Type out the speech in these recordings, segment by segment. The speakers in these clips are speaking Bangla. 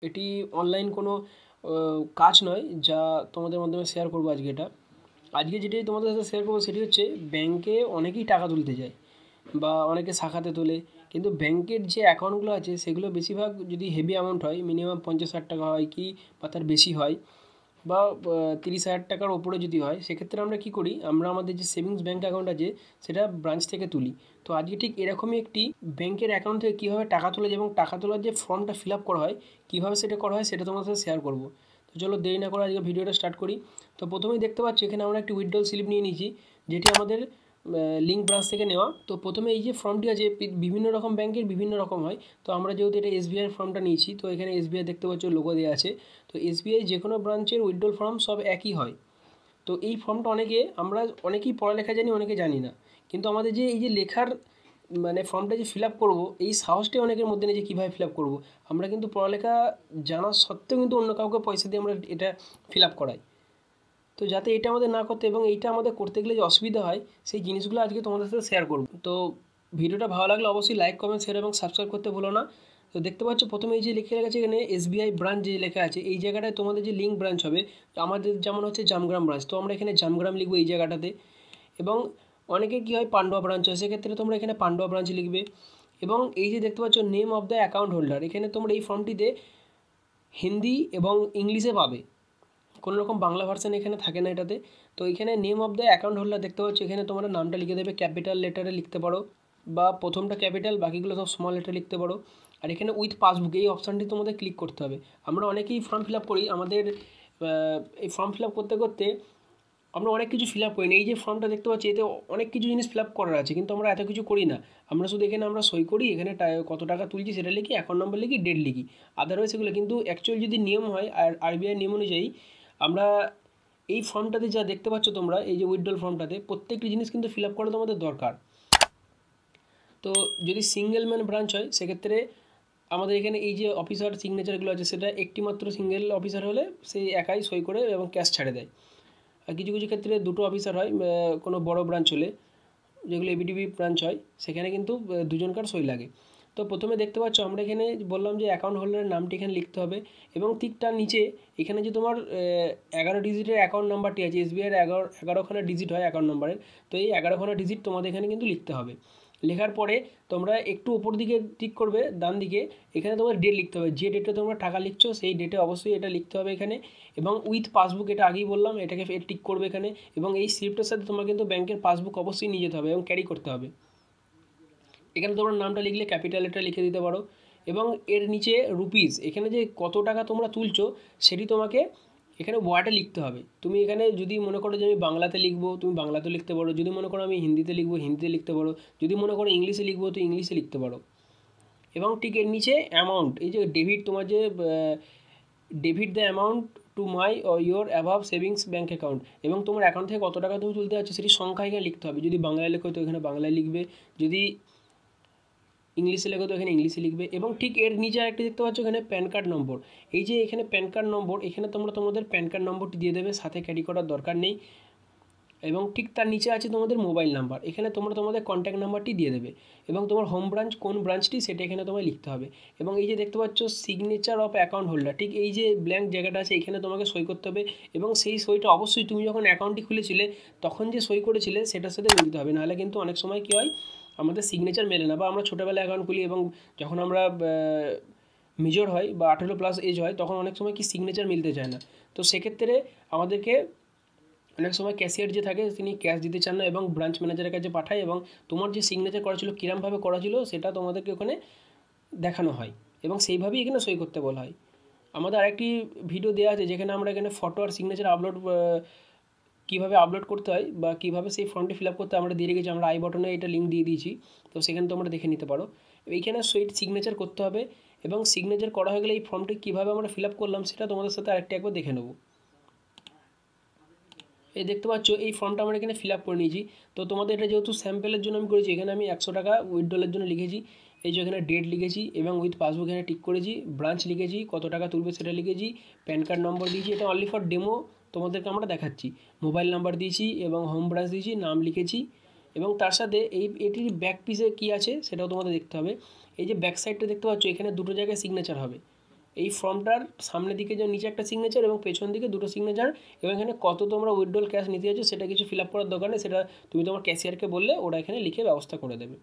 এটি অনলাইন কোনো কাজ নয় যা তোমাদের মাধ্যমে শেয়ার করবো আজকে এটা। আজকে যেটি তোমাদের সাথে শেয়ার করবো সেটি হচ্ছে ব্যাংকে অনেকেই টাকা তুলতে যায় বা অনেকে শাখাতে তোলে, কিন্তু ব্যাংকের যে অ্যাকাউন্টগুলো আছে সেগুলো বেশিরভাগ যদি হেভি অ্যামাউন্ট হয়, মিনিমাম 50,000 টাকা হয় কি বা তার বেশি হয় বা 30,000 টাকার ওপরে যদি হয়, সেক্ষেত্রে আমরা কী করি, আমরা আমাদের যে সেভিংস ব্যাঙ্ক অ্যাকাউন্ট আছে সেটা ব্রাঞ্চ থেকে তুলি। তো আজকে ঠিক এরকমই একটি ব্যাংকের অ্যাকাউন্ট থেকে কীভাবে টাকা তোলা যায় এবং টাকা তোলার যে ফর্মটা ফিল আপ করা হয় কীভাবে সেটা করা হয় সেটা তোমাদের সাথে শেয়ার করবো। তো চলো দেরি না করে আজকে ভিডিওটা স্টার্ট করি। তো প্রথমেই দেখতে পাচ্ছি এখানে আমরা একটি উইথড্রল স্লিপ নিয়ে নিয়েছি, যেটি আমাদের লিঙ্ক ব্রাঞ্চ থেকে নেওয়া। তো প্রথমে এই যে ফর্মটি আছে বিভিন্ন রকম ব্যাংকের বিভিন্ন রকম হয়, তো আমরা যেহেতু এটা এসবিআই ফর্মটা নিয়েছি, তো এখানে এসবিআই দেখতে পাচ্ছ লোগো দেওয়া আছে। তো এসবিআই যে কোনো ব্রাঞ্চের উইথড্রল ফর্ম সব একই হয়। তো এই ফর্মটা আমরা অনেকেই পড়ালেখা জানি, অনেকে জানি না, কিন্তু আমাদের যে এই যে লেখার ফর্মটা যে ফিল আপ করবো, এই সাহসটাই অনেকের মধ্যে নেই যে কীভাবে ফিল আপ করবো। আমরা কিন্তু পড়ালেখা জানা সত্ত্বেও কিন্তু অন্য কাউকে পয়সা দিয়ে আমরা এটা ফিল আপ করাই। তো যাতে এটা আমাদের না করতে এবং এইটা আমাদের করতে গেলে যে অসুবিধা হয় সেই জিনিসগুলো আজকে তোমাদের সাথে শেয়ার করব। তো ভিডিওটা ভালো লাগলে অবশ্যই লাইক, কমেন্ট, শেয়ার এবং সাবস্ক্রাইব করতে ভুলো না। তো দেখতে পাচ্ছ প্রথমে এই যে লেখা আছে এখানে এসবিআই ব্রাঞ্চ যে লেখা আছে, এই জায়গাটায় তোমাদের যে লিঙ্ক ব্রাঞ্চ হবে, আমাদের যেমন হচ্ছে জামগ্রাম ব্রাঞ্চ, তো আমরা এখানে জামগ্রাম লিখবো এই জায়গাটাতে। এবং অনেকে কী হয় পান্ডুয়া ব্রাঞ্চ হয়, সেক্ষেত্রে তোমরা এখানে পান্ডুয়া ব্রাঞ্চ লিখবে। এবং এই যে দেখতে পাচ্ছ name of the account holder, এখানে তোমরা এই ফর্মটিতে হিন্দি এবং ইংলিশে পাবে, কোনো রকম বাংলা ভার্সান এখানে থাকে না এটাতে। তো এখানে name of the account holder দেখতে পাচ্ছ, এখানে তোমরা নামটা লিখে দেবে, ক্যাপিটাল লেটারে লিখতে পারো বা প্রথমটা ক্যাপিটাল বাকিগুলো সব স্মল লেটারে লিখতে পারো। আর এখানে উইথ পাসবুক এই অপশানটি তোমাদের ক্লিক করতে হবে। আমরা অনেকেই ফর্ম ফিল আপ করি, আমাদের এই ফর্ম ফিল আপ করতে করতে আমরা অনেক কিছু ফিল আপ করি না। এই যে ফর্মটা দেখতে পাচ্ছি এতে অনেক কিছু জিনিস ফিল আপ করার আছে, কিন্তু আমরা এত কিছু করি না। আমরা শুধু এখানে আমরা সই করি, এখানে কত টাকা তুলছি সেটা লিখি, অ্যাকাউন্ট নম্বর লিখি, ডেট লিখি, আদারওয়াইজ এগুলো। কিন্তু অ্যাকচুয়ালি যদি নিয়ম হয় আর আরবিআই নিয়ম অনুযায়ী আমরা এই ফর্মটাতে যা দেখতে পাচ্ছ তোমরা, এই যে উইথড্রল ফর্মটাতে প্রত্যেকটি জিনিস কিন্তু ফিল আপ করা তোমাদের দরকার। তো যদি সিঙ্গেল ম্যান ব্রাঞ্চ হয় সেক্ষেত্রে আমাদের এখানে এই যে অফিসার সিগনেচারগুলো আছে সেটা একটি মাত্র সিঙ্গেল অফিসার হলে সে একাই সই করে এবং ক্যাশ ছাড়ে দেয়। আর কিছু কিছু ক্ষেত্রে দুটো অফিসার হয়, কোনো বড় ব্রাঞ্চ হলে, যেগুলো এবিডিবি ব্রাঞ্চ হয় সেখানে কিন্তু দুজনকার সই লাগে। তো প্রথমে দেখতে পাচ্ছ আমরা এখানে বললাম যে অ্যাকাউন্ট হোল্ডারের নামটি এখানে লিখতে হবে এবং ঠিক তার নিচে এখানে যে তোমার 11 ডিজিটের অ্যাকাউন্ট নাম্বারটি আছে, এসবিআইয়ের 11খানা ডিজিট হয় অ্যাকাউন্ট নাম্বারের, তো এই 11খানা ডিজিট তোমাদের এখানে কিন্তু লিখতে হবে। লেখার পরে তোমরা একটু উপর দিকে টিক করবে ডান দিকে, এখানে তোমার ডেট লিখতে হবে, যে ডেটে তোমরা টাকা লিখছো সেই ডেটে অবশ্যই এটা লিখতে হবে এখানে। এবং উইথ পাসবুক এটা আগেই বললাম, এটাকে টিক করবে এখানে। এবং এই স্লিপটার সাথে তোমার কিন্তু ব্যাংকের পাসবুক অবশ্যই নিয়ে যেতে হবে এবং ক্যারি করতে হবে। এখানে তোমরা নামটা লিখলে ক্যাপিটাল লেটার লিখে দিতে পারো। এবং এর নিচে রুপিস, এখানে যে কত টাকা তোমরা তুলছো সেটি তোমাকে এখানে ওয়ার্ডে লিখতে হবে। তুমি এখানে যদি মনে করো যে আমি বাংলাতে লিখবো, তুমি বাংলাতেও লিখতে পারো। যদি মনে করো আমি হিন্দিতে লিখবো, হিন্দিতে লিখতে পারো। যদি মনে করো ইংলিশে লিখবো, তো ইংলিশে লিখতে পারো। এবং ঠিক এর নিচে অ্যামাউন্ট, এই যে ডেবিট, তোমার যে debit the amount to my your অ্যাভাব savings bank account, এবং তোমার অ্যাকাউন্ট থেকে কত টাকা তুমি তুলতে যাচ্ছ সেটি সংখ্যা এখানে লিখতে হবে। যদি বাংলায় লেখো তো এখানে বাংলায় লিখবে, যদি ইংলিশে লেখো তো এখানে ইংলিশে লিখবে। এবং ঠিক এর নিচে আরেকটি দেখতে পাচ্ছ এখানে প্যান কার্ড নম্বর, এই যে এখানে প্যান কার্ড নম্বর, এখানে তোমরা তোমাদের প্যান কার্ড নম্বরটি দিয়ে দেবে, সাথে ক্যারি করার দরকার নেই। এবং ঠিক তার নিচে আছে তোমাদের মোবাইল নাম্বার, এখানে তোমরা তোমাদের কন্ট্যাক্ট নাম্বারটি দিয়ে দেবে। এবং তোমার হোম ব্রাঞ্চ কোন ব্রাঞ্চটি সেটা এখানে তোমায় লিখতে হবে। এবং এই যে দেখতে পাচ্ছ সিগনেচার অফ অ্যাকাউন্ট হোল্ডার, ঠিক এই যে ব্ল্যাঙ্ক জায়গাটা আছে এখানে তোমাকে সই করতে হবে। এবং সেই সইটা অবশ্যই তুমি যখন অ্যাকাউন্টটি খুলেছিলে তখন যে সই করেছিলে সেটার সাথে মিলতে হবে, নাহলে কিন্তু অনেক সময় কী হয় আমাদের সিগনেচার মেলে না। বা আমরা ছোটোবেলায় অ্যাকাউন্ট খুলি এবং যখন আমরা মেজর হয় বা 18+ এজ হয় তখন অনেক সময় কি সিগনেচার মিলতে চায় না। তো সেক্ষেত্রে আমাদেরকে অনেক সময় ক্যাশিয়ার যে থাকে তিনি ক্যাশ দিতে চান না এবং ব্রাঞ্চ ম্যানেজারের কাছে পাঠায়, এবং তোমার যে সিগনেচার করা ছিল কীরমভাবে করা ছিল সেটা তোমাদেরকে ওখানে দেখানো হয় এবং সেইভাবেই এখানে সই করতে বলা হয়। আমাদের আরেকটি ভিডিও দেওয়া আছে যেখানে আমরা এখানে ফটো আর সিগনেচার কীভাবে আপলোড করতে হয় বা কীভাবে সেই ফর্মটি ফিল আপ করতে আমরা দিয়ে রেখেছি, আমরা আই বটনে এটা লিঙ্ক দিয়ে দিয়েছি, তো সেখানে তোমরা দেখে নিতে পারো। এইখানে সুইট সিগনেচার করতে হবে এবং সিগনেচার করা হয়ে গেলে এই ফর্মটি কীভাবে আমরা ফিল আপ করলাম সেটা তোমাদের সাথে আরেকটা একবার দেখে নেব। এই দেখতে পাচ্ছ এই ফর্মটা আমরা এখানে ফিল আপ করে নিয়েছি। তো তোমাদের এটা যেহেতু স্যাম্পেলের জন্য আমি করেছি, এখানে আমি 100 টাকা উইথড্রলের জন্য লিখেছি। এই যে এখানে ডেট লিখেছি এবং উইথ পাসবুক এখানে টিক করেছি, ব্রাঞ্চ লিখেছি, কত টাকা তুলবে সেটা লিখেছি, প্যান কার্ড নম্বর দিয়েছি, এটা অনলি ফর ডেমো তোমাদেরকে আমরা দেখাচ্ছি, মোবাইল নাম্বার দিয়েছি এবং হোম ব্রাঞ্চ দিয়েছি, নাম লিখেছি। এবং তার সাথে এটির ব্যাক পিসে কী আছে সেটাও তোমাদের দেখতে হবে। এই যে ব্যাক সাইডটা দেখতে পাচ্ছ এখানে দুটো জায়গায় সিগনেচার হবে, এই ফর্মটার সামনের দিকে যে নিচে একটা সিগনেচার এবং পেছন দিকে দুটো সিগনেচার, এবং এখানে কত তোমরা উইথড্রল ক্যাশ নিতে যাচ্ছ সেটা কিছু ফিল আপ করার দরকার নেই, সেটা তুমি তোমার ক্যাশিয়ারকে বললে ওরা এখানে লিখে ব্যবস্থা করে দেবে।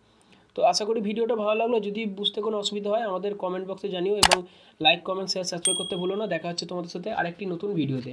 তো আশা করি ভিডিওটা ভালো লাগলো। যদি বুঝতে কোনো অসুবিধা হয় আমাদের কমেন্ট বক্সে জানিও, এবং লাইক, কমেন্ট, শেয়ার, সাবস্ক্রাইব করতে ভুলো না। দেখা হচ্ছে তোমাদের সাথে আরেকটি নতুন ভিডিওতে।